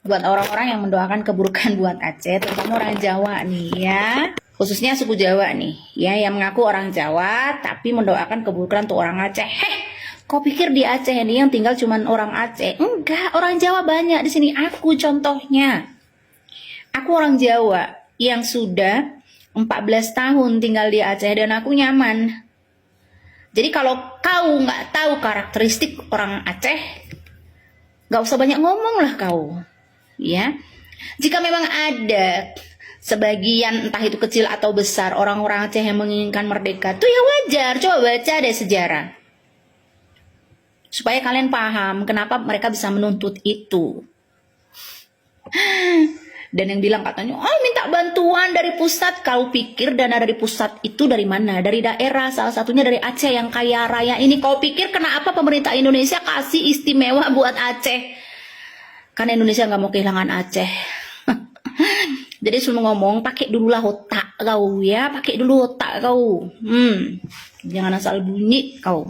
buat orang-orang yang mendoakan keburukan buat Aceh, terutama orang Jawa nih ya, khususnya suku Jawa nih ya, yang mengaku orang Jawa tapi mendoakan keburukan untuk orang Aceh. Kau pikir di Aceh ini yang tinggal cuman orang Aceh? Enggak, orang Jawa banyak di sini. Aku contohnya, aku orang Jawa yang sudah 14 tahun tinggal di Aceh dan aku nyaman. Jadi kalau kau nggak tahu karakteristik orang Aceh, nggak usah banyak ngomong lah kau. Ya, jika memang ada sebagian entah itu kecil atau besar orang-orang Aceh yang menginginkan merdeka, tuh ya wajar. Coba baca deh sejarah supaya kalian paham kenapa mereka bisa menuntut itu. Dan yang bilang katanya, oh minta bantuan dari pusat. Kau pikir dana dari pusat itu dari mana? Dari daerah, salah satunya dari Aceh yang kaya raya ini. Kau pikir kenapa pemerintah Indonesia kasih istimewa buat Aceh? Karena Indonesia nggak mau kehilangan Aceh. Jadi sebelum ngomong, pakai dululah otak kau ya. Pakai dulu otak kau. Jangan asal bunyi kau.